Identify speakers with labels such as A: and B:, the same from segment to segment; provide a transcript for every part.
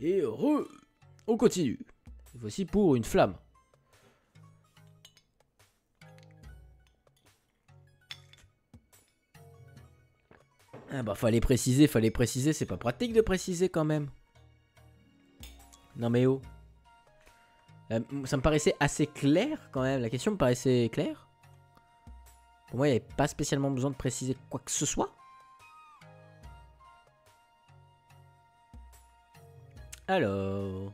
A: Et on continue. Cette fois-ci pour une flamme. Ah bah fallait préciser, c'est pas pratique de préciser quand même. Non mais oh. Ça me paraissait assez clair quand même, la question me paraissait claire. Pour moi il n'y avait pas spécialement besoin de préciser quoi que ce soit. Alors...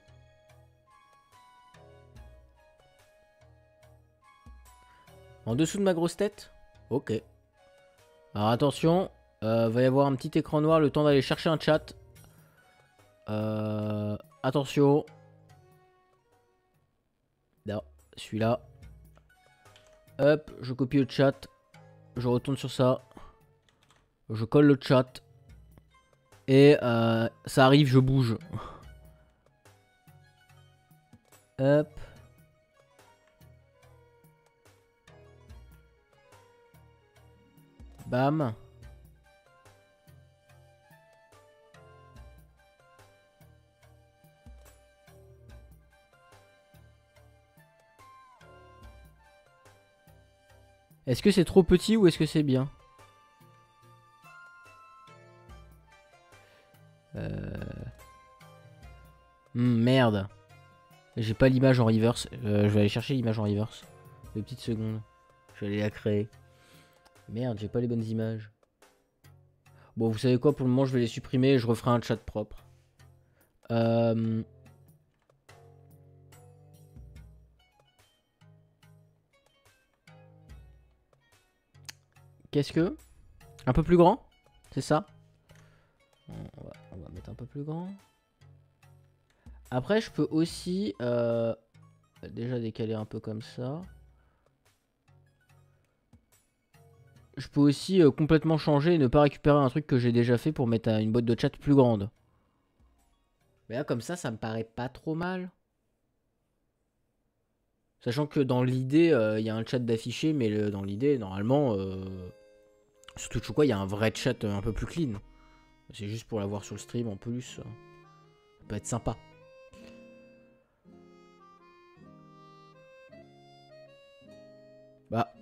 A: En dessous de ma grosse tête? Ok. Alors attention, va y avoir un petit écran noir, le temps d'aller chercher un chat. Attention. Là, celui-là. Hop, je copie le chat. Je retourne sur ça. Je colle le chat. Et ça arrive, je bouge. Hop. Bam. Est-ce que c'est trop petit ou est-ce que c'est bien? Merde. J'ai pas l'image en reverse. Je vais aller chercher l'image en reverse. 2 petites secondes. Je vais aller la créer. Merde, j'ai pas les bonnes images. Bon, vous savez quoi? Pour le moment, je vais les supprimer et je referai un chat propre. Qu'est-ce que... Un peu plus grand? C'est ça? On va mettre un peu plus grand. Après, je peux aussi... déjà décaler un peu comme ça. Je peux aussi complètement changer et ne pas récupérer un truc que j'ai déjà fait pour mettre une boîte de chat plus grande. Mais là, comme ça me paraît pas trop mal. Sachant que dans l'idée, il y a un chat d'affiché, mais dans l'idée, normalement... Surtout, je crois, il y a un vrai chat un peu plus clean. C'est juste pour l'avoir sur le stream en plus. Ça peut être sympa. Bah.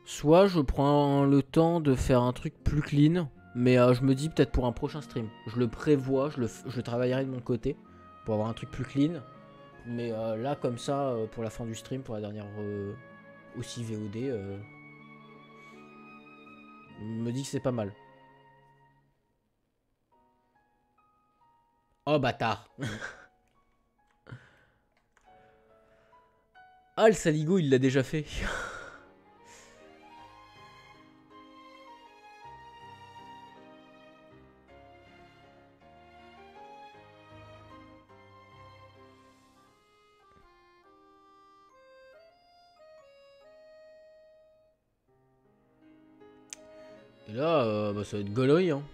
A: Soit je prends le temps de faire un truc plus clean. Mais je me dis peut-être pour un prochain stream. Je le prévois, je travaillerai de mon côté. Pour avoir un truc plus clean. Mais là, comme ça, pour la fin du stream, pour la dernière aussi VOD, je me dis que c'est pas mal. Oh bâtard. Ah, le saligo, il l'a déjà fait. Et là, bah, ça va être gaulerie, hein.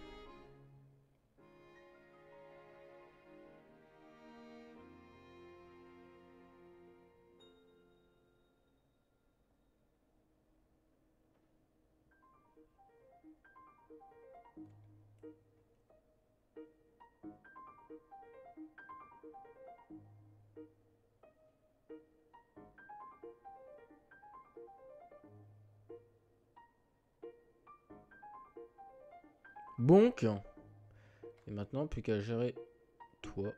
A: Donc, et maintenant, plus qu'à gérer toi.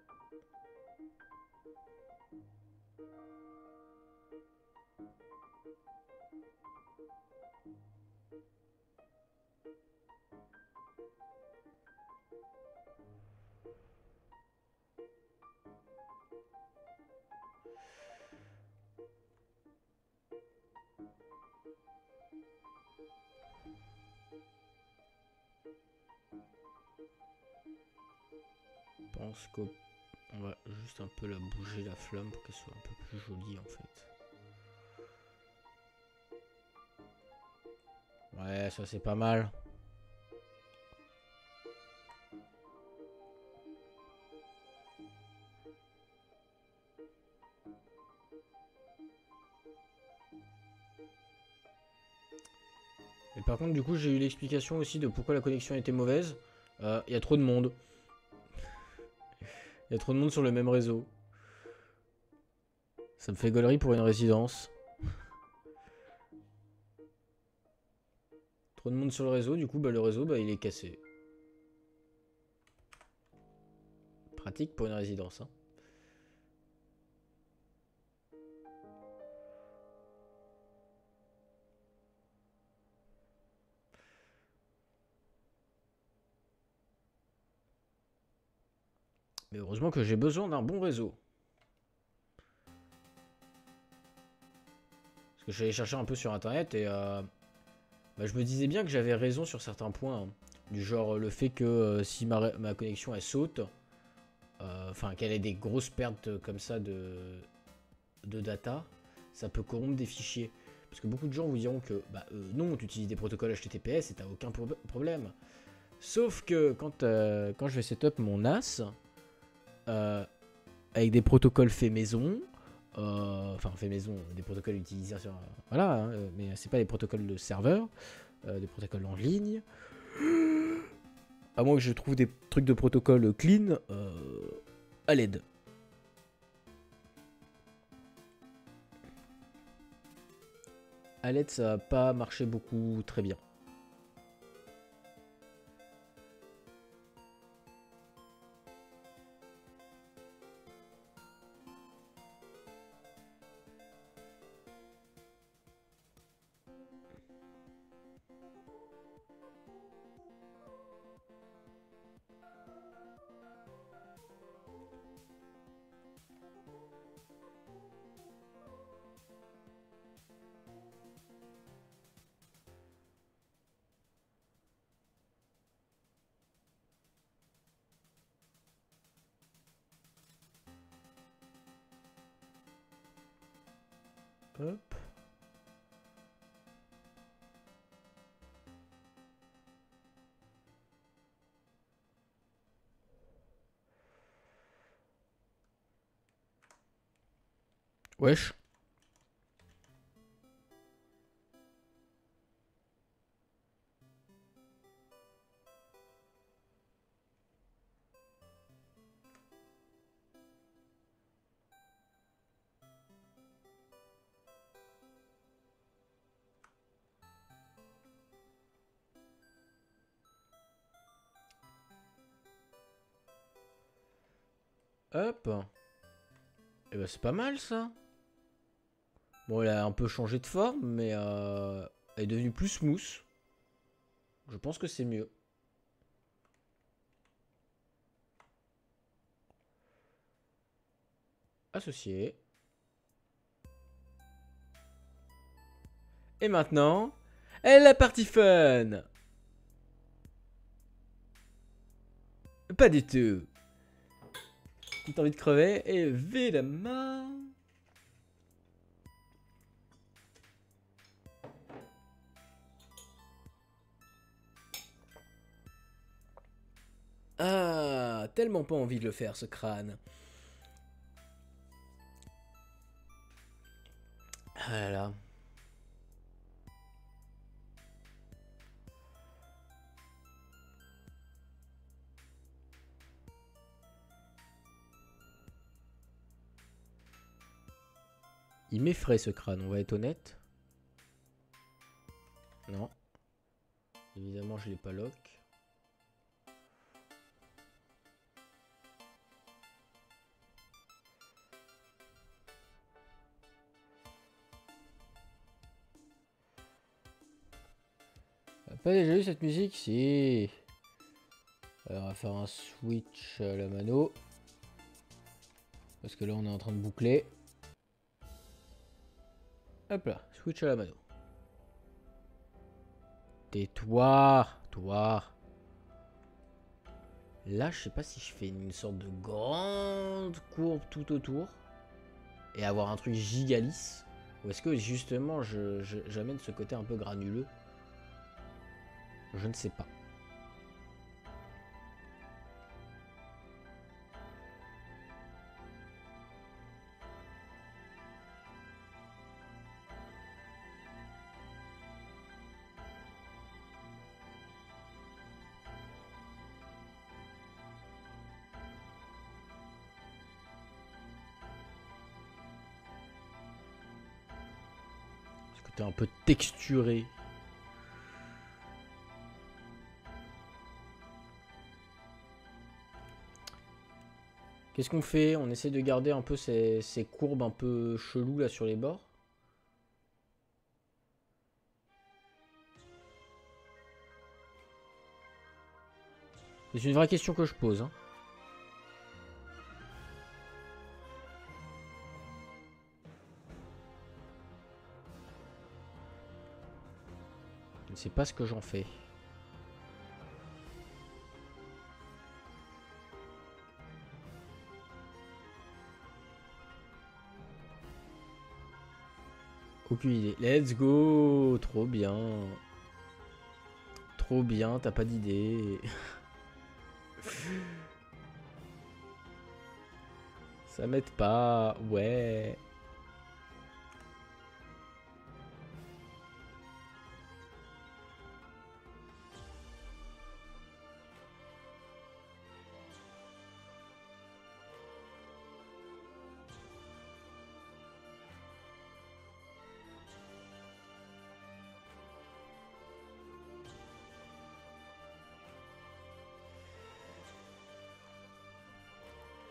A: Je pense qu'on va juste un peu la bouger la flamme pour qu'elle soit un peu plus jolie en fait. Ouais, ça c'est pas mal. Et par contre, du coup, j'ai eu l'explication aussi de pourquoi la connexion était mauvaise. Il y a trop de monde. Il y a trop de monde sur le même réseau. Ça me fait gaulerie pour une résidence. Trop de monde sur le réseau, du coup, bah, le réseau, bah, il est cassé. Pratique pour une résidence, hein. Mais heureusement que j'ai besoin d'un bon réseau. Parce que je suis allé chercher un peu sur internet et bah, je me disais bien que j'avais raison sur certains points, hein. Du genre le fait que si ma connexion elle saute, enfin qu'elle ait des grosses pertes comme ça de data, ça peut corrompre des fichiers. Parce que beaucoup de gens vous diront que bah, non, tu utilises des protocoles HTTPS et t'as aucun problème. Sauf que quand je vais setup mon NAS, avec des protocoles faits maison, enfin fait maison, des protocoles utilisés sur, voilà, hein, mais c'est pas des protocoles de serveur, des protocoles en ligne. À moins que je trouve des trucs de protocole clean, à l'aide. À l'aide, ça va pas marcher beaucoup très bien. Hop. Wesh. Hop. Et bah c'est pas mal ça. Bon, elle a un peu changé de forme, mais elle est devenue plus smooth. Je pense que c'est mieux. Associé. Et maintenant, la partie fun. Pas du tout. T'as envie de crever, évidemment. Ah, tellement pas envie de le faire ce crâne. Ah là là. Il m'effraie ce crâne, on va être honnête. Non. Évidemment, je l'ai pas lock. T'as pas déjà eu cette musique? Si. Alors, on va faire un switch à la mano. Parce que là, on est en train de boucler. Hop là, switch à la mano. Tais-toi, toi. Là, je sais pas si je fais une sorte de grande courbe tout autour. Et avoir un truc giga lisse. Ou est-ce que justement, j'amène ce côté un peu granuleux? Je ne sais pas. Tout est un peu texturé. Qu'est-ce qu'on fait? On essaie de garder un peu ces courbes un peu cheloues là sur les bords. C'est une vraie question que je pose. Hein. Je ne sais pas ce que j'en fais. Aucune idée. Let's go. Trop bien. Trop bien, t'as pas d'idée. Ça m'aide pas. Ouais.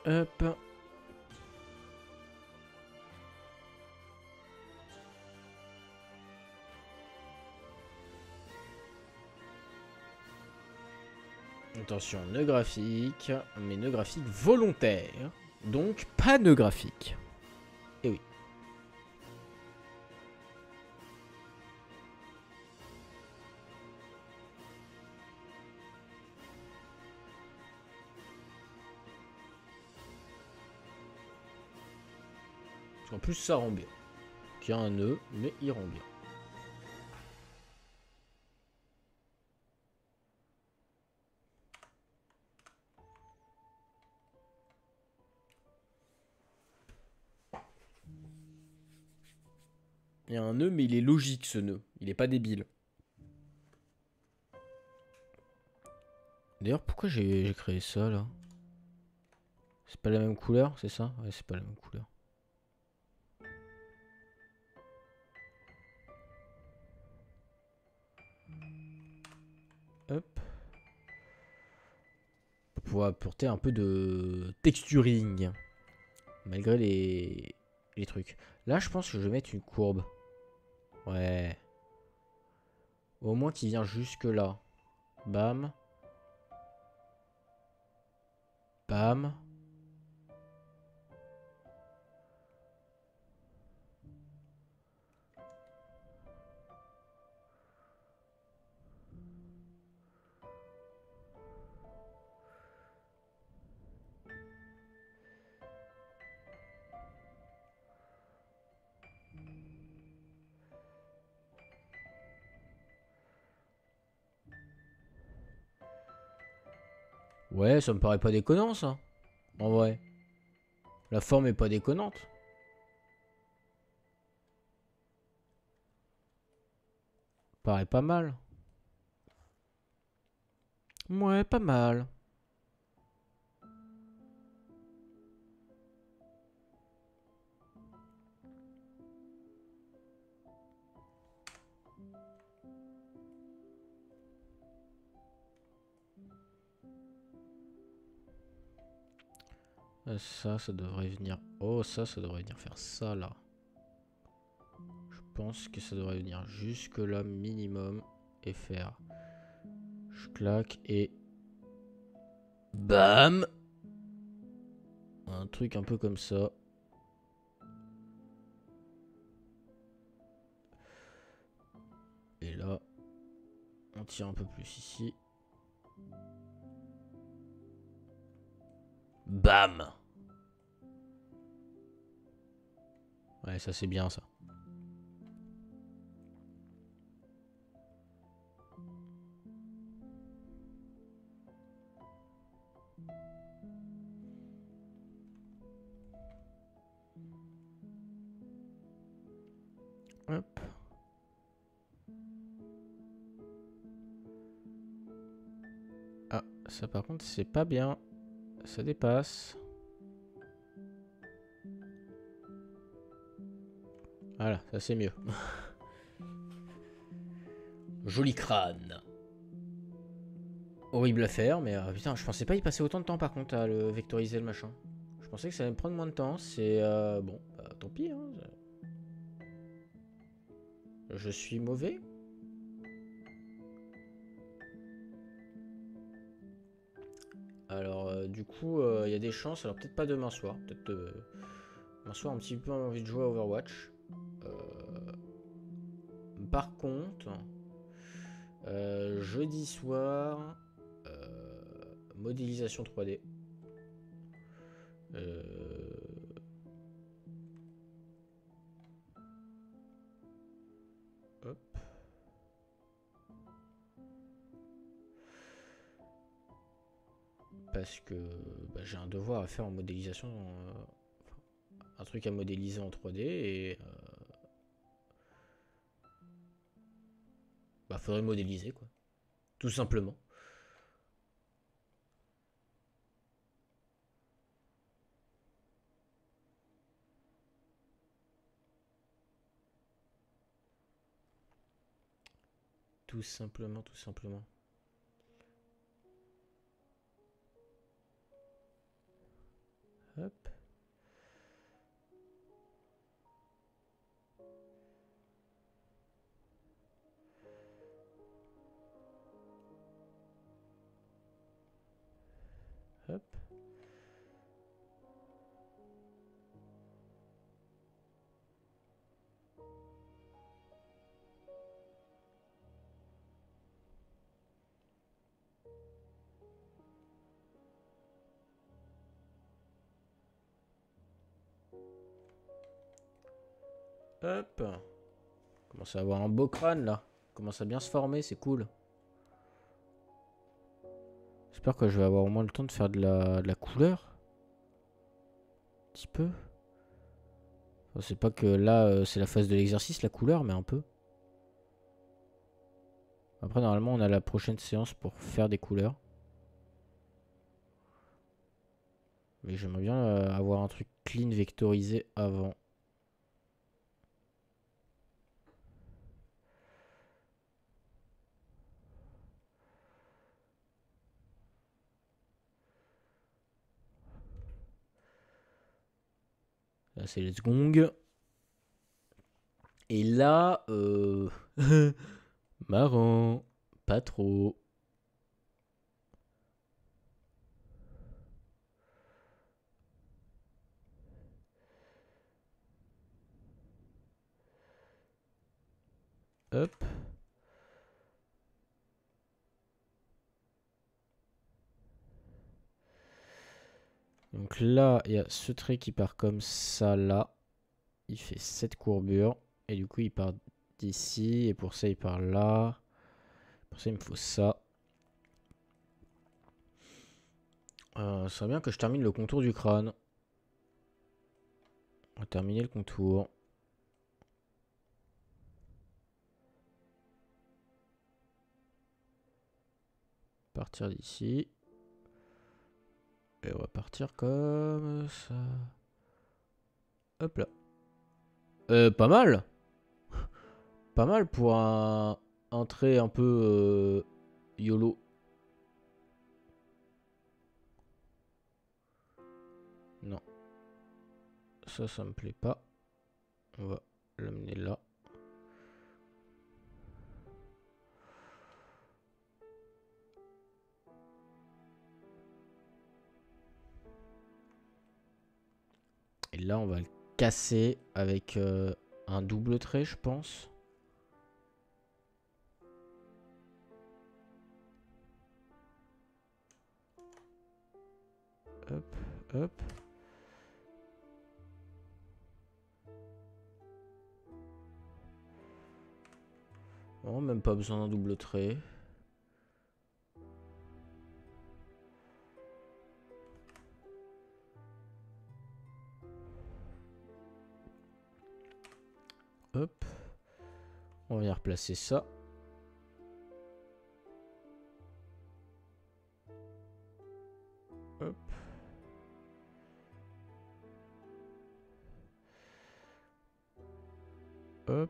A: Hop. Attention, nœud graphique, mais nœud graphique volontaire. Donc pas nœud graphique. Eh oui. En plus ça rend bien. Il y a un nœud, mais il rend bien. Il y a un nœud, mais il est logique ce nœud. Il est pas débile. D'ailleurs, pourquoi j'ai créé ça là? C'est pas la même couleur, c'est ça? Ouais, c'est pas la même couleur. Hop. Pour pouvoir apporter un peu de texturing. Malgré les trucs. Là, je pense que je vais mettre une courbe. Ouais. Au moins qui vient jusque là. Bam. Bam. Ouais, ça me paraît pas déconnant ça. En vrai. La forme est pas déconnante. Paraît pas mal. Ouais, pas mal. Ça devrait venir. Oh, ça devrait venir faire ça là. Je pense que ça devrait venir jusque là minimum et faire. Je claque et. Bam! Un truc un peu comme ça. Et là, on tire un peu plus ici. Bam! Ouais, ça c'est bien ça. Hop. Ah, ça par contre c'est pas bien. Ça dépasse. Voilà, ça c'est mieux. Joli crâne. Horrible à faire, mais putain, je pensais pas y passer autant de temps par contre à le vectoriser le machin. Je pensais que ça allait me prendre moins de temps. C'est bon, bah, tant pis. Hein. Je suis mauvais. Alors, du coup, il y a des chances. Alors, peut-être pas demain soir. Peut-être demain soir, un petit peu envie de jouer à Overwatch. Par contre, jeudi soir, modélisation 3D. Hop. Parce que bah, j'ai un devoir à faire en modélisation. Un truc à modéliser en 3D et bah faudrait modéliser quoi. Tout simplement. Tout simplement, tout simplement. Hop. Hop. Hop. Commence à avoir un beau crâne là. Commence à bien se former, c'est cool. J'espère que je vais avoir au moins le temps de faire de la couleur. Un petit peu. Enfin, c'est pas que là, c'est la phase de l'exercice, la couleur, mais un peu. Après, normalement, on a la prochaine séance pour faire des couleurs. Mais j'aimerais bien avoir un truc clean vectorisé avant. Là, c'est Let's Gong. Et là, marrant. Pas trop. Hop. Donc là, il y a ce trait qui part comme ça, là. Il fait cette courbure. Et du coup, il part d'ici. Et pour ça, il part là. Pour ça, il me faut ça. Ça serait bien que je termine le contour du crâne. On va terminer le contour. Partir d'ici. Et on va partir comme ça. Hop là. Pas mal. Pas mal pour un trait un peu YOLO. Non. Ça me plaît pas. On va l'amener là. Et là, on va le casser avec un double trait, je pense. Hop, hop. Non, même pas besoin d'un double trait. Hop. On va venir replacer ça. Hop. Hop.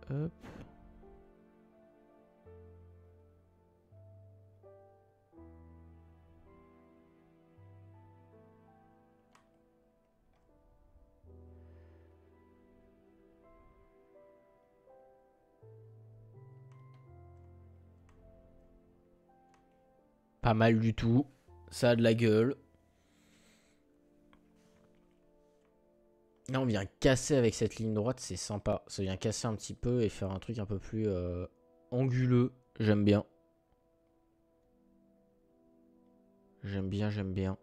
A: Hop. Pas mal du tout. Ça a de la gueule. Là, on vient casser avec cette ligne droite, c'est sympa. Ça vient casser un petit peu et faire un truc un peu plus anguleux. J'aime bien. J'aime bien, j'aime bien.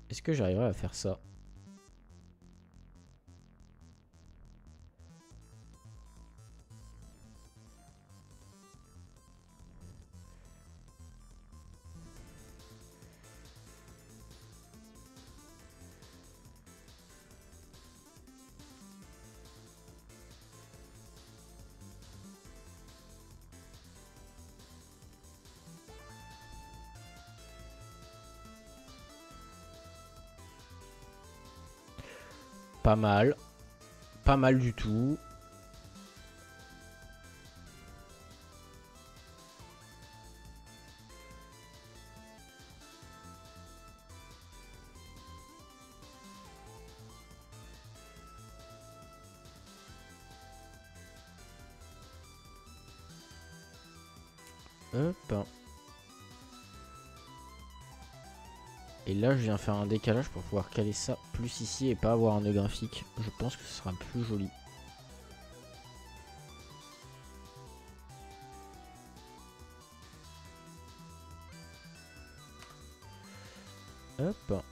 A: Est-ce que j'arriverai à faire ça? Pas mal. Pas mal du tout. Hop. Et là, je viens faire un décalage pour pouvoir caler ça plus ici et pas avoir un nœud graphique. Je pense que ce sera plus joli. Hop.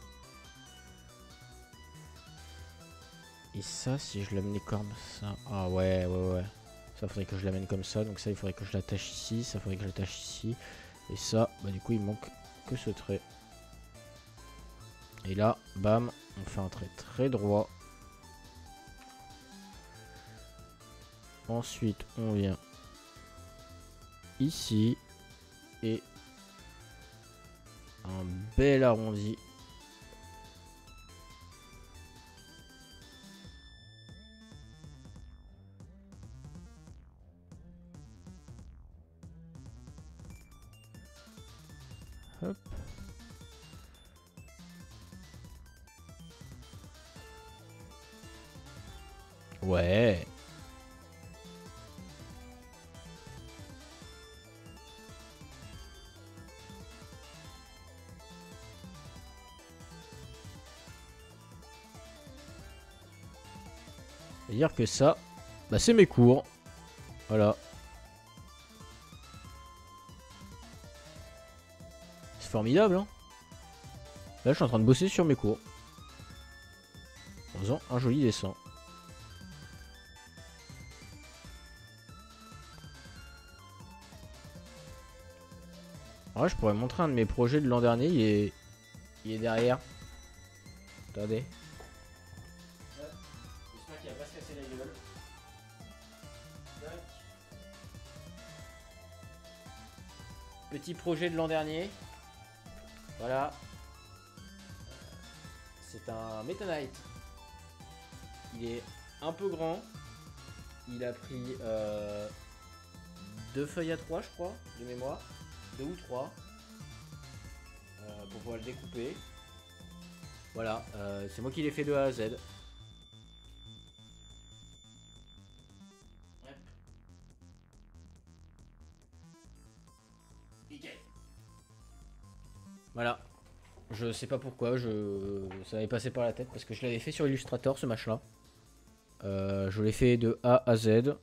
A: Et ça, si je l'amenais comme ça... Ah ouais, ouais, ouais. Ça, faudrait que je l'amène comme ça. Donc ça, il faudrait que je l'attache ici. Ça, faudrait que je l'attache ici. Et ça, bah du coup, il manque que ce trait. Et là, bam, on fait un trait très droit. Ensuite, on vient ici. Et un bel arrondi. Hop. Ouais. C'est-à-dire que ça, bah c'est mes cours. Voilà. C'est formidable, hein. Là, je suis en train de bosser sur mes cours. En faisant un joli dessin. Ouais, je pourrais montrer un de mes projets de l'an dernier. Il est derrière. Attendez. J'espère qu'il va pas se casser la gueule. Petit projet de l'an dernier. Voilà. C'est un Meta Knight. Il est un peu grand. Il a pris 2 feuilles à 3, je crois, de mémoire. 2 ou 3. Pour pouvoir le découper. Voilà, c'est moi qui l'ai fait de A à Z. Voilà. Je sais pas pourquoi, ça m'avait passé par la tête parce que je l'avais fait sur Illustrator ce match-là. Je l'ai fait de A à Z.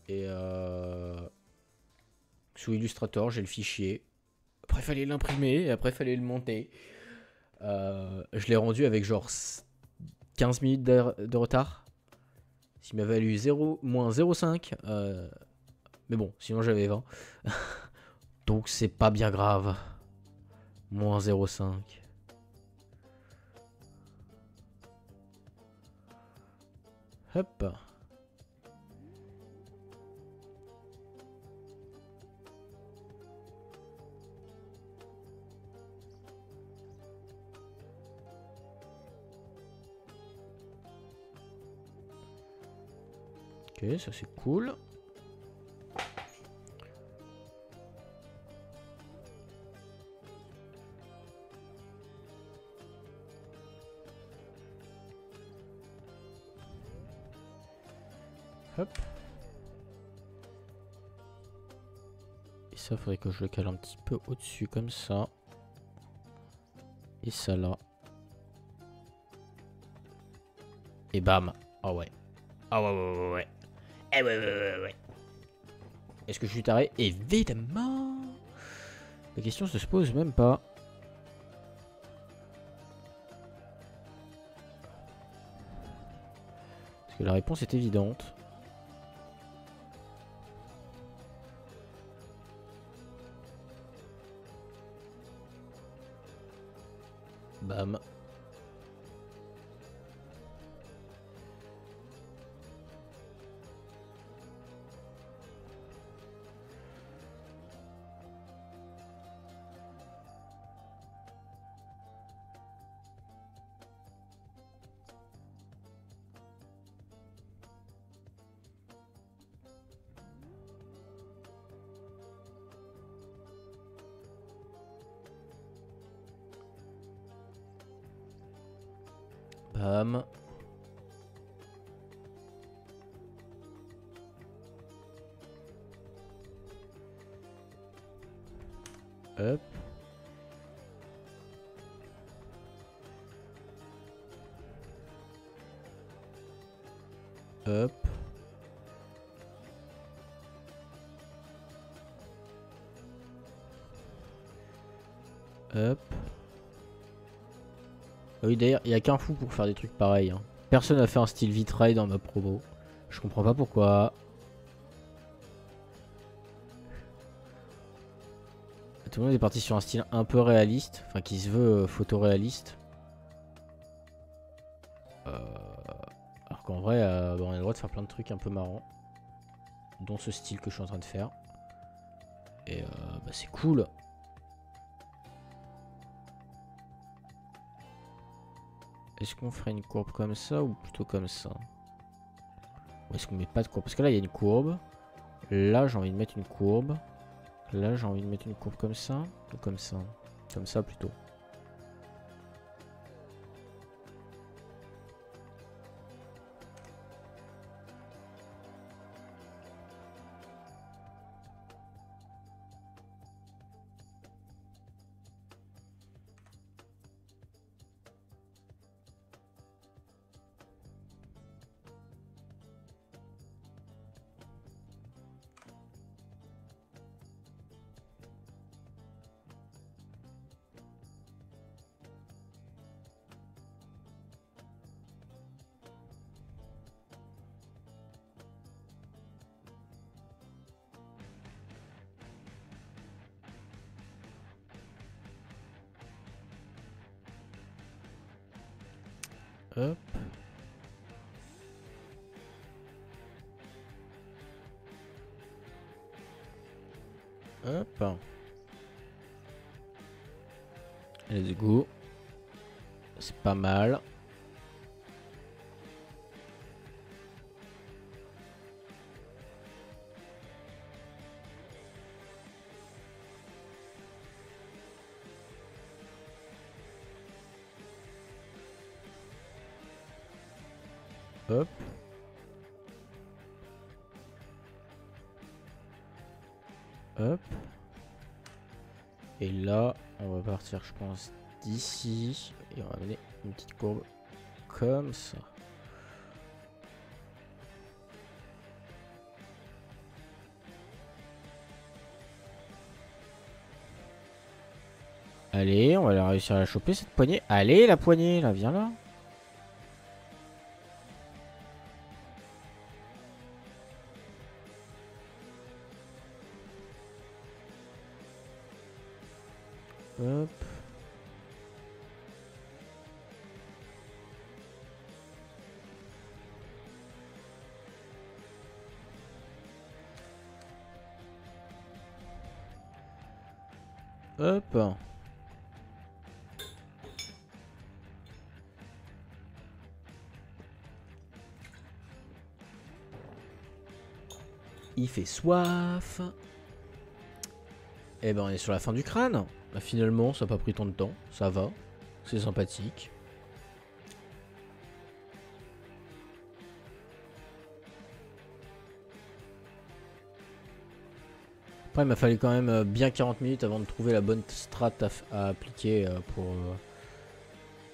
A: Et sous Illustrator, j'ai le fichier. Après, il fallait l'imprimer et après, il fallait le monter. Je l'ai rendu avec genre 15 minutes de retard. Ce qui m'a valu moins 0,5. Mais bon, sinon j'avais 20. Donc c'est pas bien grave. Moins 0,5. Hop. Ok, ça c'est cool. Hop. Et ça, faudrait que je le cale un petit peu au-dessus, comme ça. Et ça là. Et bam. Ah ouais. Ah ouais. Eh ouais. Est-ce que je suis taré? Évidemment. La question se pose même pas. Parce que la réponse est évidente. Bam. Bam. Hop. Hop. Hop. Ah oui, d'ailleurs, il n'y a qu'un fou pour faire des trucs pareils. Hein. Personne n'a fait un style vitrail dans ma promo. Je comprends pas pourquoi. Tout le monde est parti sur un style un peu réaliste. Enfin, qui se veut photoréaliste. Alors qu'en vrai, on a le droit de faire plein de trucs un peu marrants. Dont ce style que je suis en train de faire. Et bah, c'est cool. Est-ce qu'on ferait une courbe comme ça ou plutôt comme ça? Ou est-ce qu'on met pas de courbe? Parce que là, il y a une courbe. Là, j'ai envie de mettre une courbe. Là, j'ai envie de mettre une courbe comme ça. Ou comme ça. Comme ça, plutôt. Hop. Hop. Let's go. C'est pas mal. Hop. Hop. Et là, on va partir, je pense, d'ici. Et on va mener une petite courbe comme ça. Allez, on va la réussir à la choper cette poignée. Allez, la poignée, là, viens là. Hop. Hop. Il fait soif. Et ben on est sur la fin du crâne. Bah, finalement ça n'a pas pris tant de temps. Ça va. C'est sympathique. Après il m'a fallu quand même bien 40 minutes avant de trouver la bonne strat à appliquer pour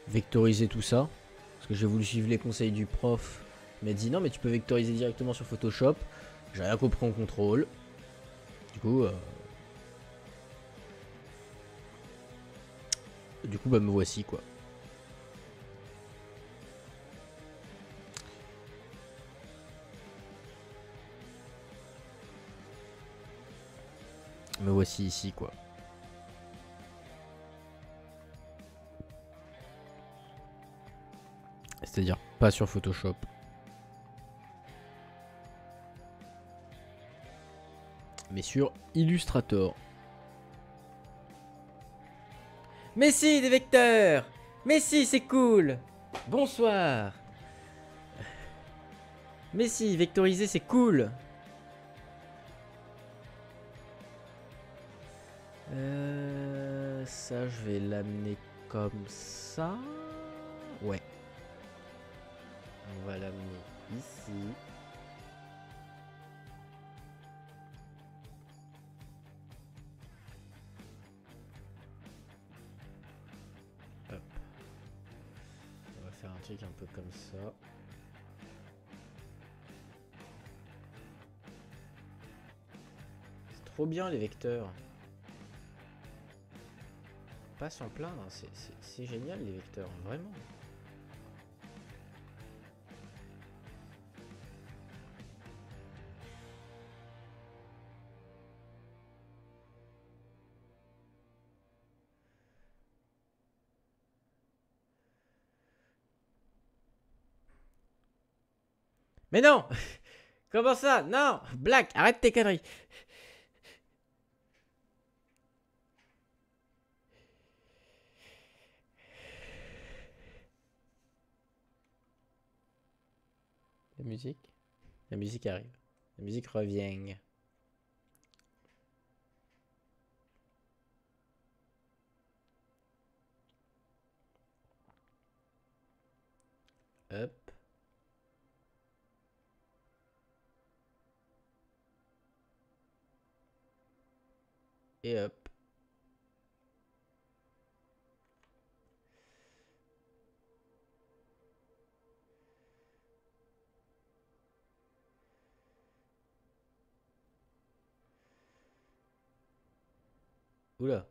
A: vectoriser tout ça. Parce que j'ai voulu suivre les conseils du prof. Il m'a dit non mais tu peux vectoriser directement sur Photoshop. J'ai rien compris en contrôle. Du coup bah me voici quoi. Me voici ici quoi. C'est-à-dire pas sur Photoshop. Mais sur Illustrator. Mais si, des vecteurs! Mais si, c'est cool! Bonsoir! Mais si, vectoriser, c'est cool! Ça, je vais l'amener comme ça. Ouais. On va l'amener ici. Hop. On va faire un truc un peu comme ça. C'est trop bien les vecteurs. Pas s'en plaindre, c'est génial les vecteurs, vraiment. Mais non! Comment ça? Non! Black, arrête tes conneries! La musique? La musique arrive. La musique revient. Hop. Et hop. Oula.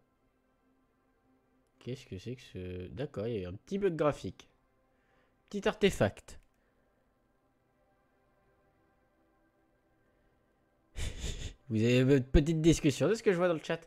A: Qu'est-ce que c'est que ce... D'accord, il y a eu un petit bug graphique. Petit artefact. Vous avez une petite discussion de ce que je vois dans le chat.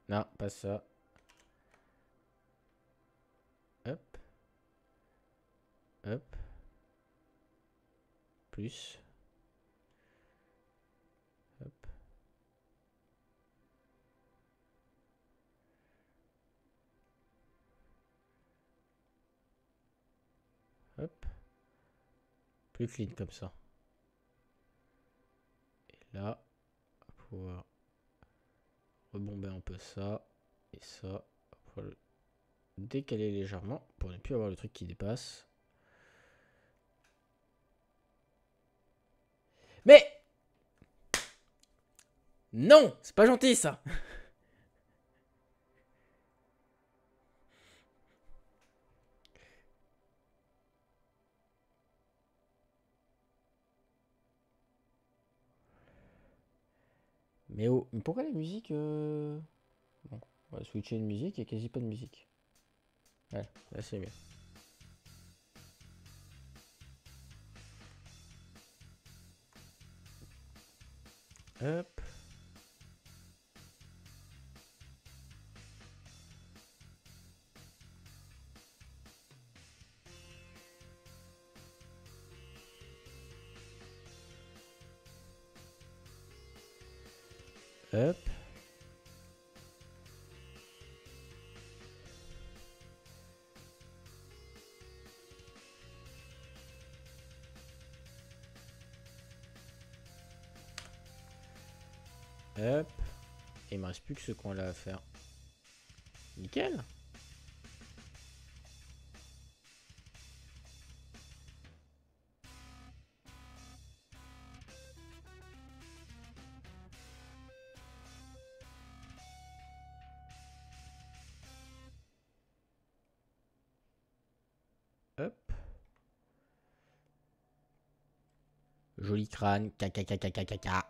A: Non, pas ça. Hop. Hop. Plus. Hop. Hop. Plus clean comme ça. Et là, on va pouvoir rebomber un peu ça. Et ça. On va le décaler légèrement pour ne plus avoir le truc qui dépasse. Mais non, c'est pas gentil ça. Mais oh, mais pourquoi la musique Bon, on va switcher une musique, il n'y a quasi pas de musique. Ouais, là c'est mieux. Hop. Hop. Hop. Et il me reste plus que ce coin-là à faire. Nickel. Hop. Joli crâne. Caca.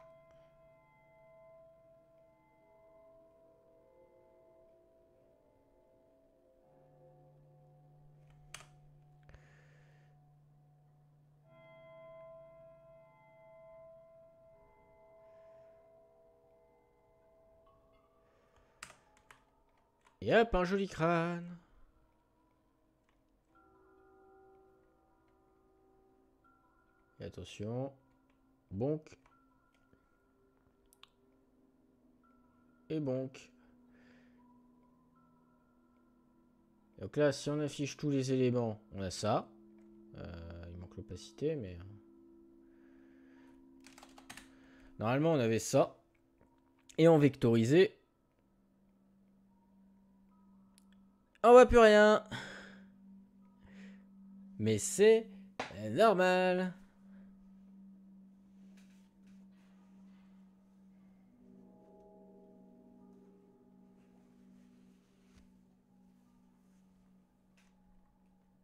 A: Et hop, un joli crâne. Et attention. Bonk. Et bonk. Donc là, si on affiche tous les éléments, on a ça. Il manque l'opacité, mais... Normalement, on avait ça. Et en vectorisé, on voit plus rien. Mais c'est normal.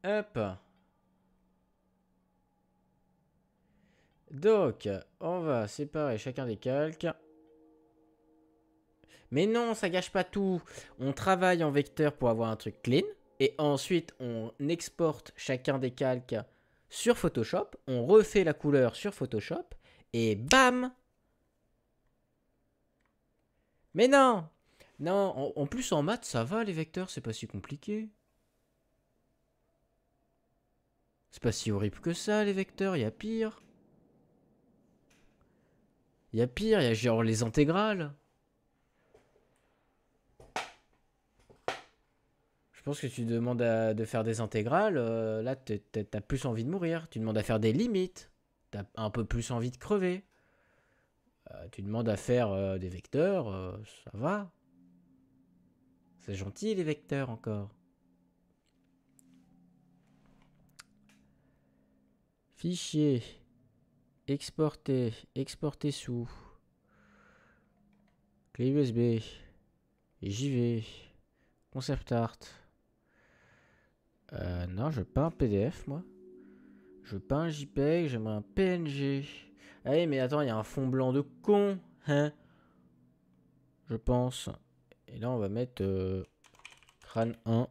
A: Hop. Donc, on va séparer chacun des calques. Mais non, ça gâche pas tout. On travaille en vecteur pour avoir un truc clean. Et ensuite, on exporte chacun des calques sur Photoshop. On refait la couleur sur Photoshop. Et bam! Mais non! Non, en plus en maths, ça va les vecteurs, c'est pas si compliqué. C'est pas si horrible que ça les vecteurs, il y a pire. Il y a pire, il y a genre les intégrales. Je pense que tu demandes de faire des intégrales, là t'as plus envie de mourir. Tu demandes à faire des limites, t'as un peu plus envie de crever. Tu demandes à faire des vecteurs, ça va. C'est gentil les vecteurs encore. Fichier. Exporter. Exporter sous. Clé USB. JV. Concept art. Non, je veux pas un PDF moi. Je veux pas un JPEG, j'aimerais un PNG. Ah oui, mais attends, il y a un fond blanc de con. Hein, je pense. Et là, on va mettre crâne 1.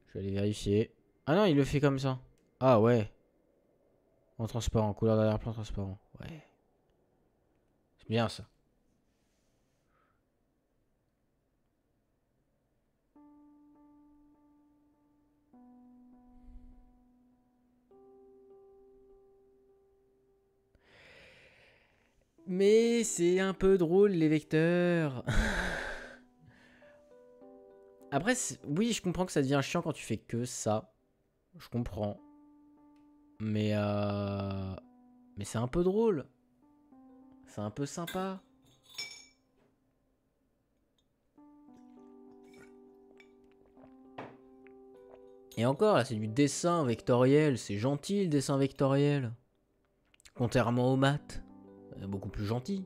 A: Je vais aller vérifier. Ah non, il le fait comme ça. Ah ouais. En transparent, couleur d'arrière-plan transparent. Ouais. C'est bien ça. Mais c'est un peu drôle les vecteurs. Après, oui, je comprends que ça devient chiant quand tu fais que ça. Je comprends. Mais c'est un peu drôle. C'est un peu sympa. Et encore, là, c'est du dessin vectoriel. C'est gentil, le dessin vectoriel. Contrairement aux maths. Beaucoup plus gentil.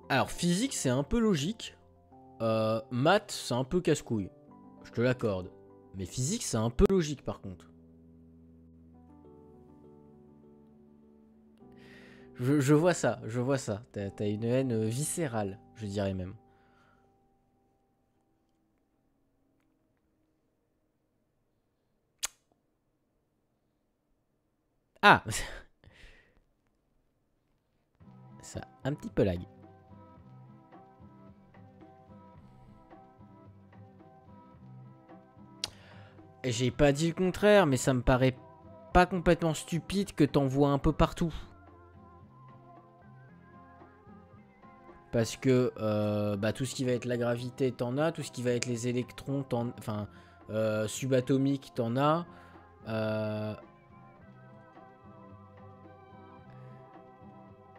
A: Alors, physique, c'est un peu logique. Maths, c'est un peu casse-couille. Je te l'accorde. Mais physique, c'est un peu logique par contre. Je vois ça, je vois ça. T'as une haine viscérale, je dirais même. Ah ça, un petit peu lag. J'ai pas dit le contraire, mais ça me paraît pas complètement stupide que t'en vois un peu partout. Parce que bah, tout ce qui va être la gravité, t'en as. Tout ce qui va être les électrons, enfin, subatomiques, t'en as.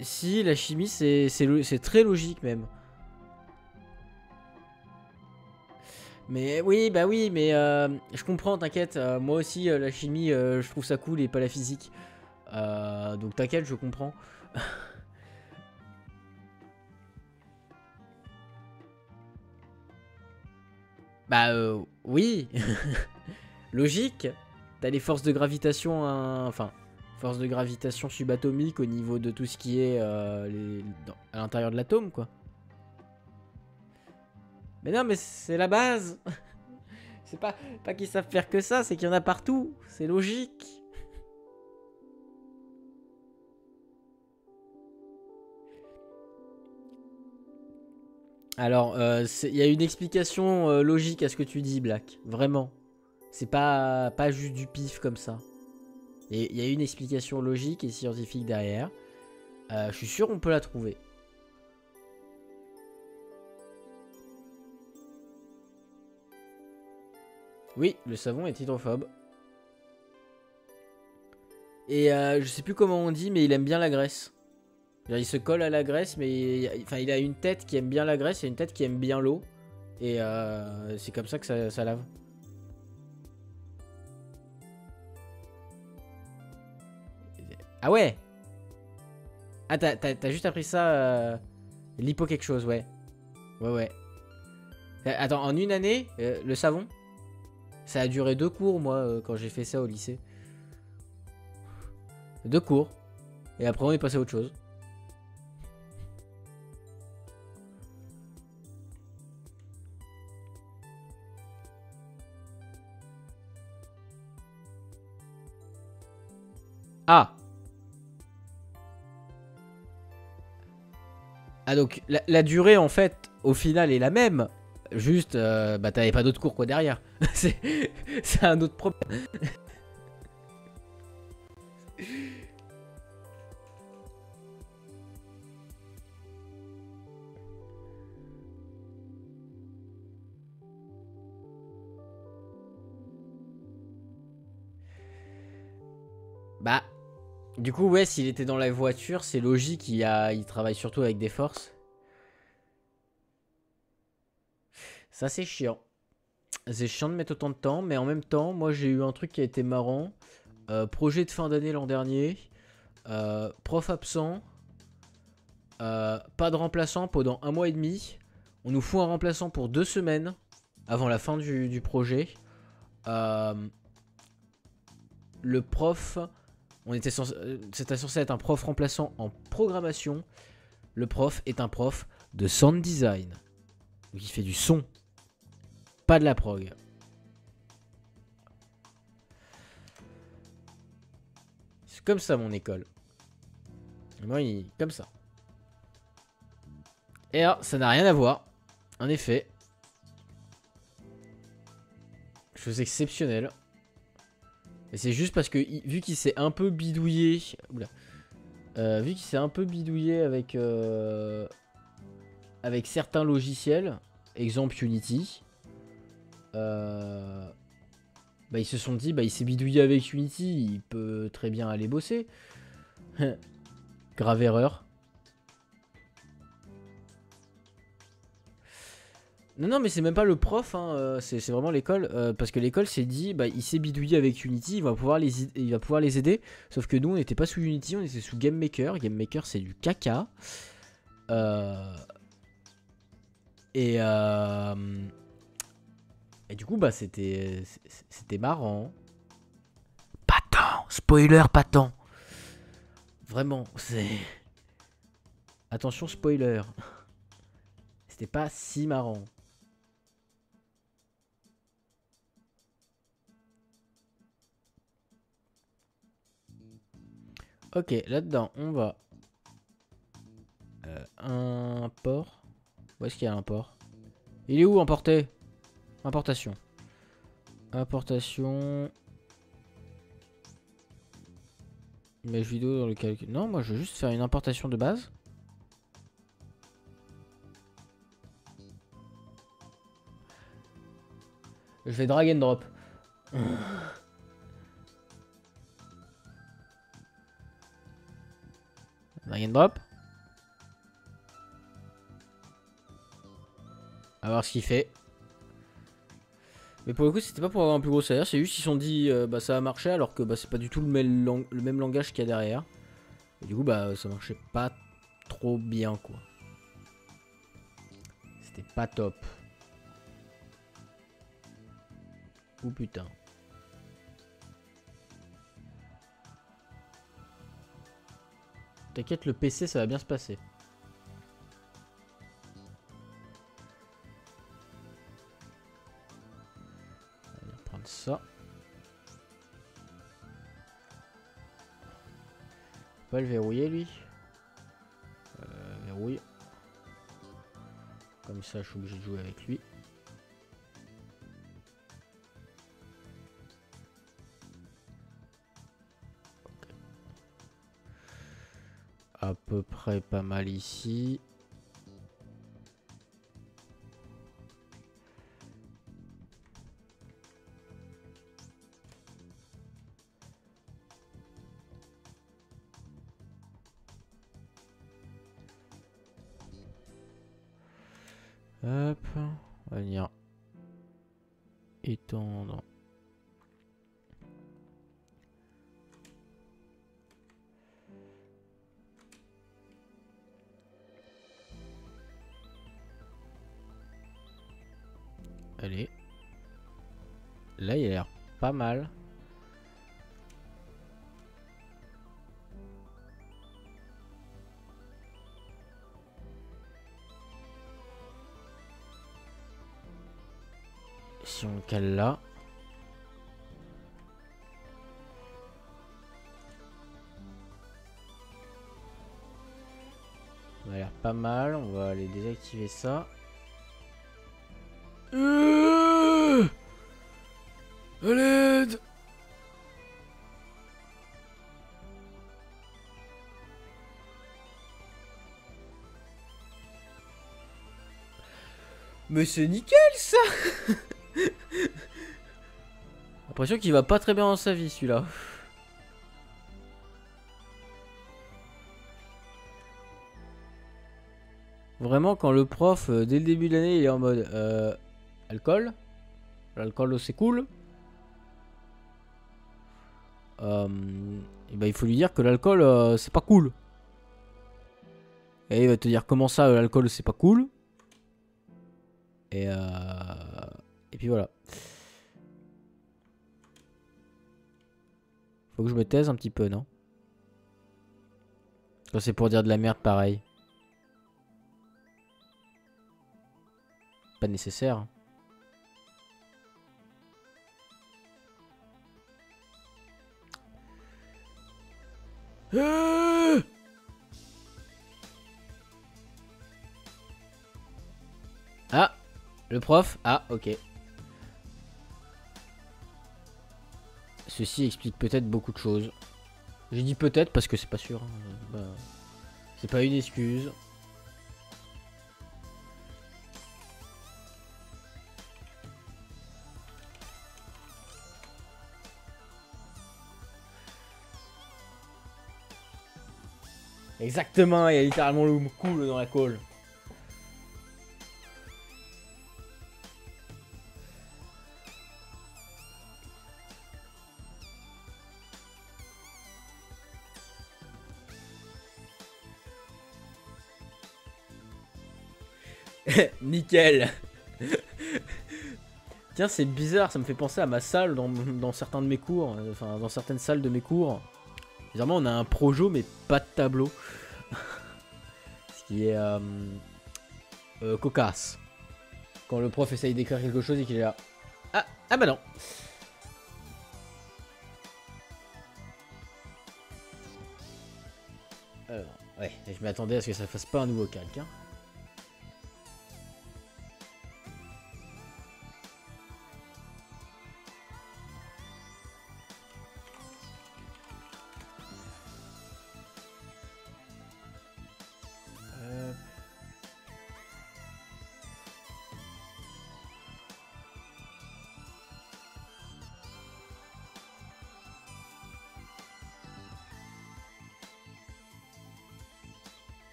A: Si, la chimie, c'est très logique même. Mais oui, bah oui, mais je comprends, t'inquiète. Moi aussi, la chimie, je trouve ça cool et pas la physique. Donc t'inquiète, je comprends. Bah oui, logique. T'as les forces de gravitation, enfin, forces de gravitation subatomiques au niveau de tout ce qui est à l'intérieur de l'atome, quoi. Mais non, mais c'est la base. C'est pas qu'ils savent faire que ça, c'est qu'il y en a partout. C'est logique. Alors, il y a une explication logique à ce que tu dis, Black. Vraiment. C'est pas juste du pif comme ça. Il y a une explication logique et scientifique derrière. Je suis sûr qu'on peut la trouver. Oui, le savon est hydrophobe. Et je sais plus comment on dit, mais il aime bien la graisse. Il se colle à la graisse, mais enfin, il a une tête qui aime bien la graisse et une tête qui aime bien l'eau. Et c'est comme ça que ça lave. Ah ouais. Ah, t'as juste appris ça, l'hypo quelque chose, ouais. Ouais, ouais. Attends, en une année, le savon, ça a duré 2 cours, moi, quand j'ai fait ça au lycée. 2 cours. Et après, on est passé à autre chose. Ah. Ah, donc, la durée, en fait, au final, est la même. Juste, bah, t'avais pas d'autres cours, quoi, derrière. c'est un autre problème. Bah, du coup, ouais, s'il était dans la voiture, c'est logique, il travaille surtout avec des forces. Ça, c'est chiant. C'est chiant de mettre autant de temps, mais en même temps, moi, j'ai eu un truc qui a été marrant. Projet de fin d'année l'an dernier. Prof absent. Pas de remplaçant pendant 1 mois et demi. On nous fout un remplaçant pour 2 semaines avant la fin du projet. Euh, le prof, c'était censé être un prof remplaçant en programmation. Le prof est un prof de sound design. Donc il fait du son, pas de la prog. C'est comme ça mon école. Moi, comme ça. Et alors, ça n'a rien à voir. En effet. Chose exceptionnelle. Et c'est juste parce que vu qu'il s'est un peu bidouillé. Oula. Vu qu'il s'est un peu bidouillé avec certains logiciels, exemple Unity, bah, ils se sont dit, bah, il s'est bidouillé avec Unity, il peut très bien aller bosser. Grave erreur. Non, non, mais c'est même pas le prof, hein, c'est vraiment l'école. Parce que l'école s'est dit, bah, il s'est bidouillé avec Unity, il va pouvoir les aider. Sauf que nous, on n'était pas sous Unity, on était sous Game Maker. Game Maker, c'est du caca. Et Et du coup, bah, c'était marrant. Pas tant. Spoiler, pas tant. Vraiment, c'est... Attention, spoiler. C'était pas si marrant. Ok, là-dedans, on va... un port. Où est-ce qu'il y a un port? Il est où, emporté? Importation. Importation... Image vidéo dans le calcul. Non, moi je veux juste faire une importation de base. Je vais drag and drop. Drag and drop. On va voir ce qu'il fait. Mais pour le coup, c'était pas pour avoir un plus gros salaire. C'est juste qu'ils se sont dit bah ça va marcher alors que bah, c'est pas du tout le même langage qu'il y a derrière. Et du coup, bah ça marchait pas trop bien quoi. C'était pas top. Oh putain. T'inquiète, le PC ça va bien se passer. On va prendre ça. On va le verrouiller lui. Verrouille. Comme ça, je suis obligé de jouer avec lui. Okay. À peu près pas mal ici. Hop, on va venir étendre. Allez. Là, il a l'air pas mal. Si on le cale là. Ça a l'air pas mal. On va aller désactiver ça. À l'aide! Mais c'est nickel ça! L'impression qu'il va pas très bien dans sa vie celui-là. Vraiment quand le prof dès le début de l'année il est en mode alcool. L'alcool c'est cool. Et bah il faut lui dire que l'alcool c'est pas cool. Et il va te dire comment ça l'alcool c'est pas cool. Et puis voilà. Faut que je me taise un petit peu, non? Quand c'est pour dire de la merde pareil. Pas nécessaire. Hein. Ah, le prof. Ah, ok. Ceci explique peut-être beaucoup de choses. J'ai dit peut-être parce que c'est pas sûr. Hein. Bah, c'est pas une excuse. Exactement, il y a littéralement le cool dans la colle. Nickel. Tiens, c'est bizarre, ça me fait penser à ma salle dans certains de mes cours. Enfin, dans certaines salles de mes cours. Bizarrement, on a un projo, mais pas de tableau. Ce qui est cocasse. Quand le prof essaye d'écrire quelque chose et qu'il est là. Ah bah non. Alors, ouais, je m'attendais à ce que ça fasse pas un nouveau calque. Hein.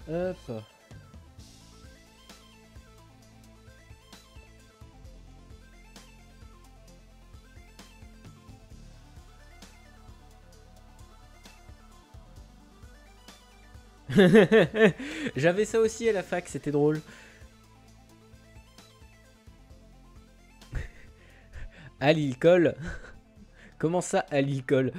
A: Hop. J'avais ça aussi à la fac, c'était drôle. Ali il colle. Comment ça, Ali il colle?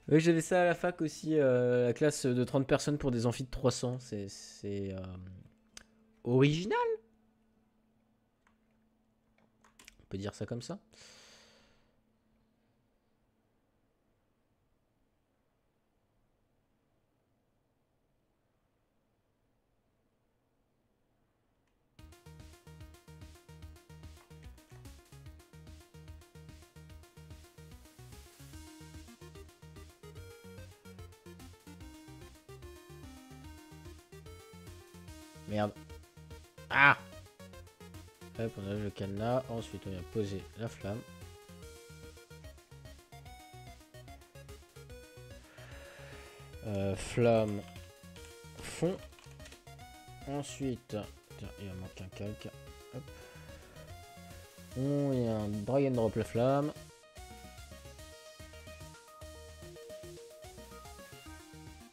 A: Oui, j'avais ça à la fac aussi, la classe de 30 personnes pour des amphis de 300. C'est original, on peut dire ça comme ça. Merde. Ah! Hop, on a le cadenas. Ensuite, on vient poser la flamme. Flamme. Fond. Ensuite, tiens, il va manquer un calque. Hop. On vient drag and drop la flamme.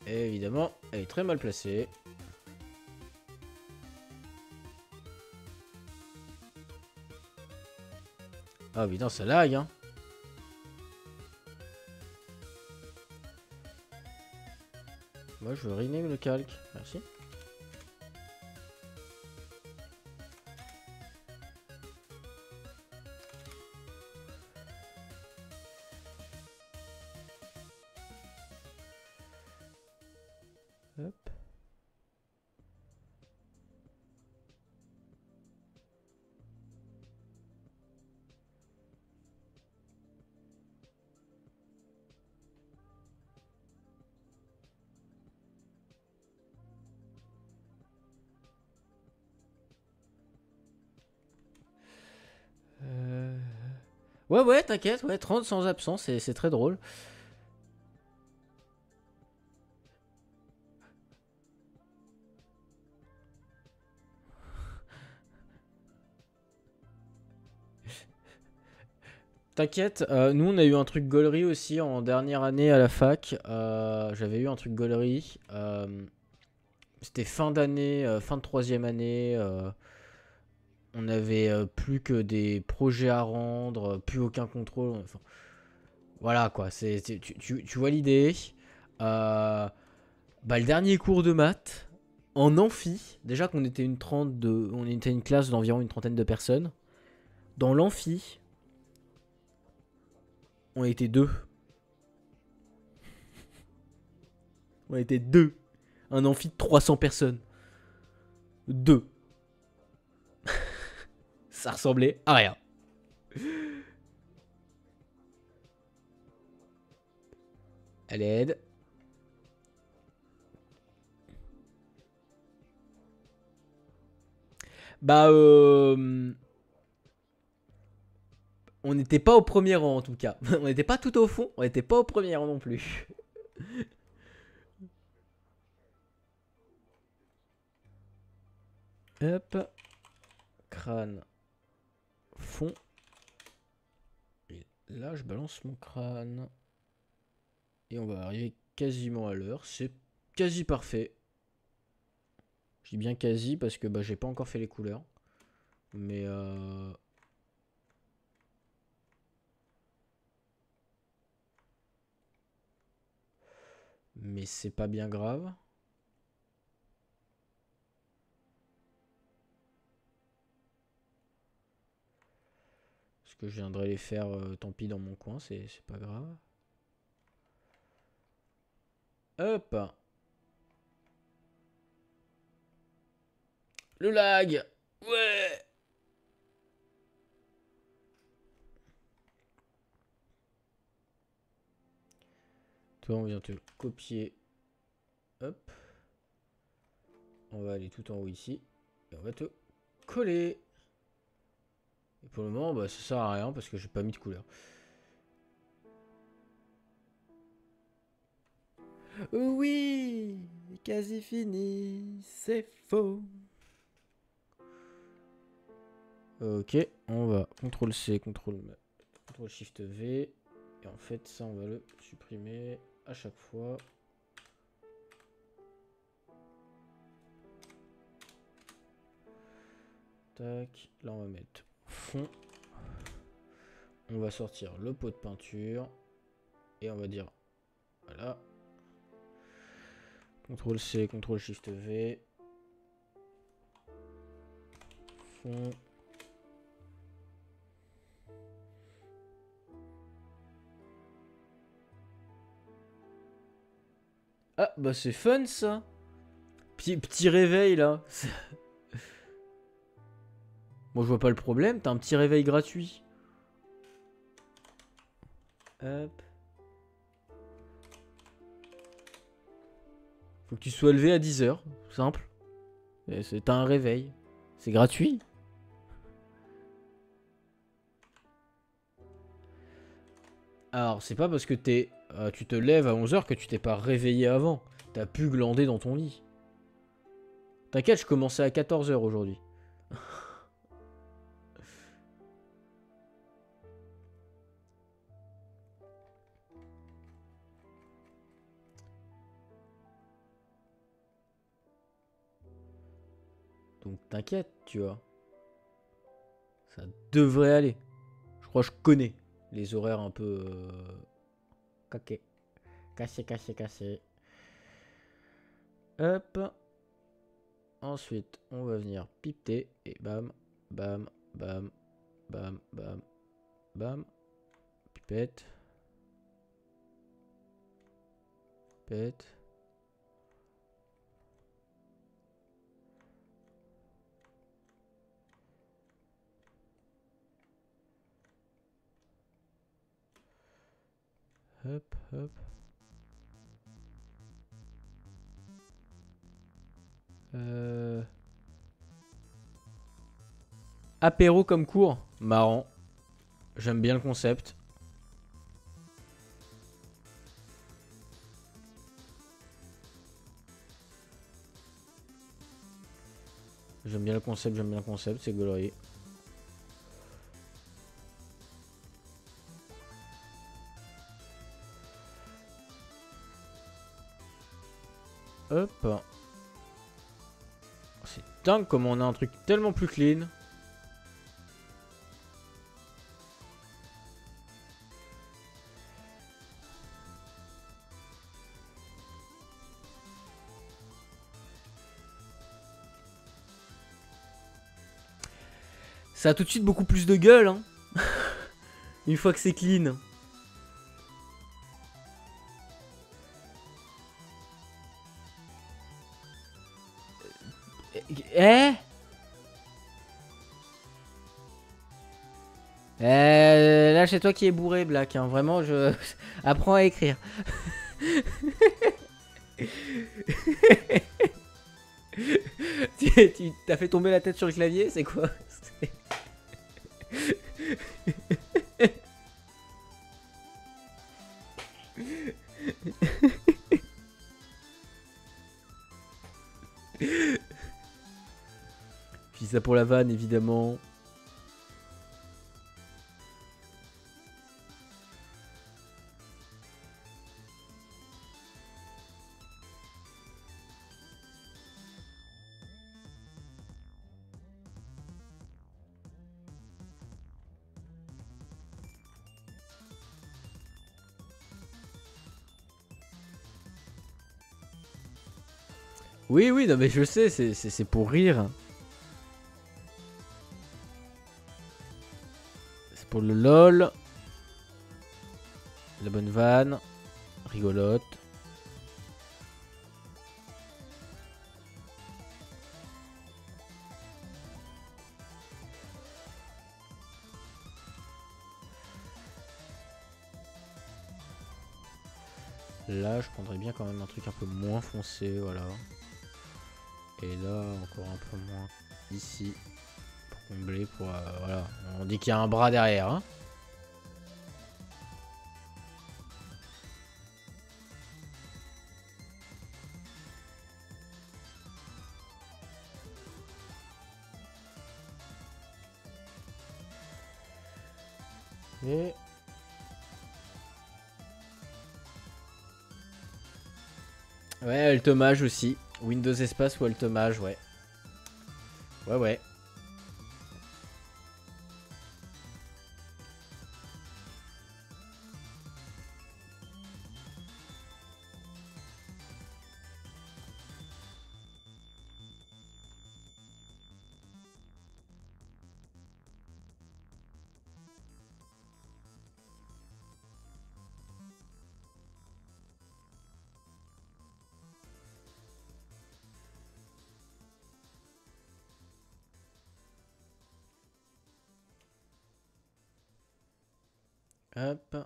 A: Et évidemment, elle est très mal placée. Ah putain, ça lag hein. Moi je veux rename le calque, merci. Hop. Ouais, t'inquiète, ouais, 30 sans absent, c'est très drôle. T'inquiète, nous on a eu un truc gaulerie aussi en dernière année à la fac. J'avais eu un truc gaulerie. C'était fin d'année, fin de troisième année. On avait plus que des projets à rendre, plus aucun contrôle. Enfin, voilà quoi, tu vois l'idée. Bah, le dernier cours de maths, en amphi, déjà qu'on était on était une classe d'environ une trentaine de personnes. Dans l'amphi, on était deux. On était deux. Un amphi de 300 personnes. Deux. Ça ressemblait à rien. À l'aide. Bah, on n'était pas au premier rang en tout cas. On n'était pas tout au fond, on n'était pas au premier rang non plus. Hop. Crâne. Fond. Et là, je balance mon crâne. Et on va arriver quasiment à l'heure. C'est quasi parfait. Je dis bien quasi parce que bah, j'ai pas encore fait les couleurs. Mais c'est pas bien grave. Parce que je viendrai les faire, tant pis, dans mon coin, c'est pas grave. Hop. Le lag. Ouais. Toi, on vient te copier. Hop. On va aller tout en haut ici. Et on va te coller. Et pour le moment, bah, ça sert à rien parce que j'ai pas mis de couleur. Oui, quasi fini, c'est faux. Ok, on va CTRL C, CTRL SHIFT V. Et en fait, ça, on va le supprimer à chaque fois. Tac, là, on va mettre fond. On va sortir le pot de peinture. Et on va dire, voilà. CTRL C, CTRL SHIFT V. Fond. Ah, bah c'est fun ça. Petit réveil là. Moi je vois pas le problème, t'as un petit réveil gratuit. Hop. Faut que tu sois levé à 10h, simple. T'as un réveil. C'est gratuit. Alors, c'est pas parce que tu te lèves à 11h que tu t'es pas réveillé avant. T'as pu glander dans ton lit. T'inquiète, je commençais à 14h aujourd'hui. Donc t'inquiète, tu vois. Ça devrait aller. Je crois que je connais les horaires un peu... caqués. Cassé. Hop. Ensuite, on va venir pipeter. Et bam, bam, bam, bam, bam, bam. Pipette. Pipette. Hop, hop. Apéro comme cours. Marrant. J'aime bien le concept. J'aime bien le concept, c'est gaulerie. Hop. C'est dingue comme on a un truc tellement plus clean. Ça a tout de suite beaucoup plus de gueule, hein. Une fois que c'est clean. Eh là, c'est toi qui es bourré, Black. Hein. Vraiment, je apprends à écrire. Tu t'as fait tomber la tête sur le clavier, c'est quoi? Puis ça pour la vanne, évidemment. Oui, oui, non mais je sais, c'est pour rire. C'est pour le lol. La bonne vanne. Rigolote. Là, je prendrais bien quand même un truc un peu moins foncé, voilà. Et là, encore un peu moins. Ici. Pour combler, pour... voilà. On dit qu'il y a un bras derrière, hein. Et... ouais, Altomage aussi. Windows Espace ou Altomage, ouais. Ouais, ouais. Hop.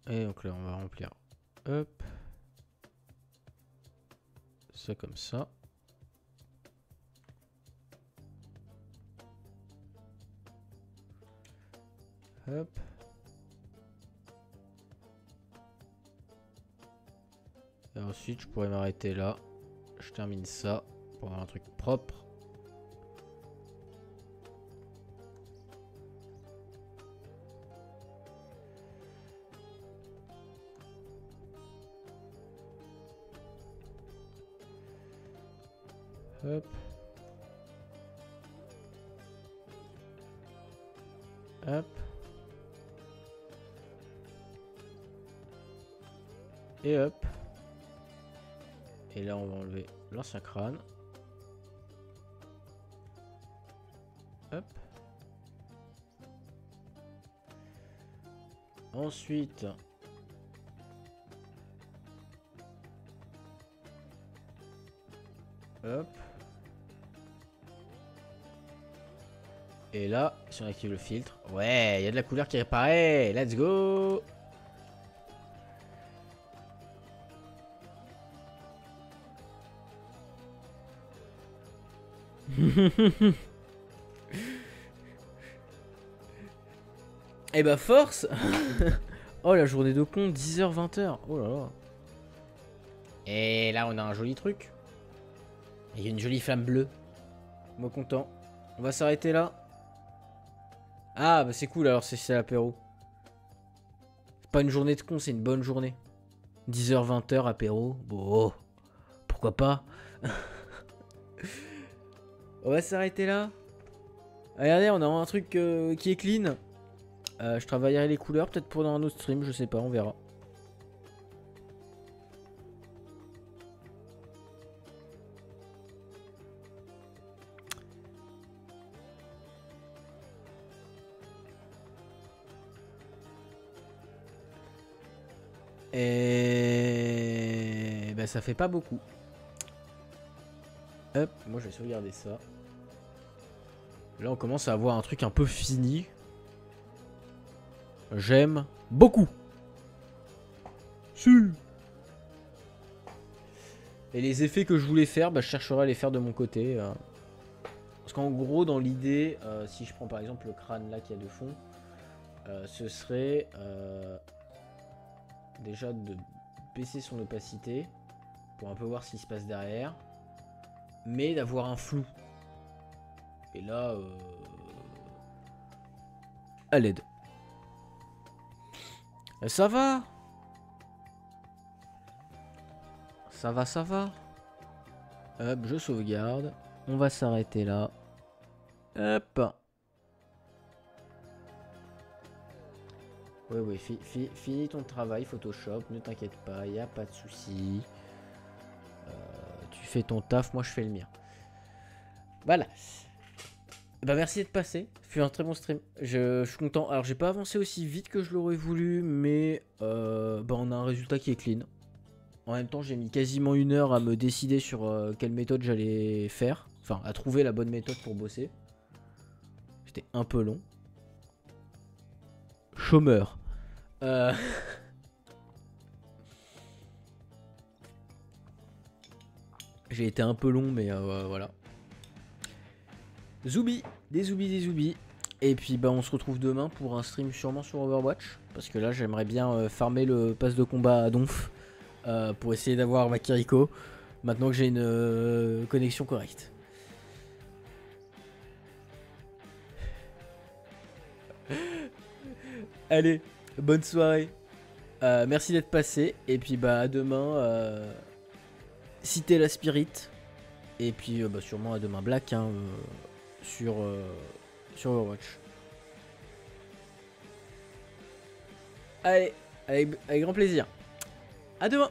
A: Et donc là, on va remplir. Hop. Ça comme ça. Hop. Et ensuite, je pourrais m'arrêter là. Je termine ça pour avoir un truc propre. Hop. Hop. Et hop. Et là, on va enlever l'ancien crâne. Hop. Ensuite... hop. Et là, si on active le filtre... ouais, il y a de la couleur qui réapparaît. Let's go. Et bah force. Oh la journée de con, 10h 20h. Oh là là. Et là on a un joli truc. Il y a une jolie flamme bleue. Moi content. On va s'arrêter là. Ah bah c'est cool alors c'est l'apéro. C'est pas une journée de con, c'est une bonne journée. 10h 20h apéro. Bon, oh, pourquoi pas. On va s'arrêter là. Regardez, on a un truc qui est clean. Je travaillerai les couleurs, peut-être pour dans un autre stream, je sais pas, on verra. Et bah ça fait pas beaucoup. Hop, moi je vais sauvegarder ça. Là on commence à avoir un truc un peu fini. J'aime beaucoup. Si. Et les effets que je voulais faire, bah, je chercherai à les faire de mon côté. Parce qu'en gros, dans l'idée, si je prends par exemple le crâne là qu'il y a de fond, ce serait déjà de baisser son opacité pour un peu voir ce qui se passe derrière, mais d'avoir un flou. Et là, à l'aide. Ça va. Ça va, ça va. Hop, je sauvegarde. On va s'arrêter là. Hop. Oui, finis ton travail Photoshop, ne t'inquiète pas, y a pas de souci. Tu fais ton taf, moi je fais le mien. Voilà. Bah merci d'être passé, ça fut un très bon stream. Je suis content. Alors j'ai pas avancé aussi vite que je l'aurais voulu, mais bah, on a un résultat qui est clean. En même temps j'ai mis quasiment 1 heure à me décider sur quelle méthode j'allais faire. Enfin à trouver la bonne méthode pour bosser. C'était un peu long. Chômeur. J'ai été un peu long, mais voilà. Zoubi, des zoubis. Et puis bah on se retrouve demain pour un stream sûrement sur Overwatch. Parce que là j'aimerais bien farmer le pass de combat à Donf. Pour essayer d'avoir ma Kiriko. Maintenant que j'ai une connexion correcte. Allez, bonne soirée. Merci d'être passé. Et puis bah à demain. Citer la spirit. Et puis bah, sûrement à demain Black hein, sur Overwatch. Allez, avec grand plaisir. À demain.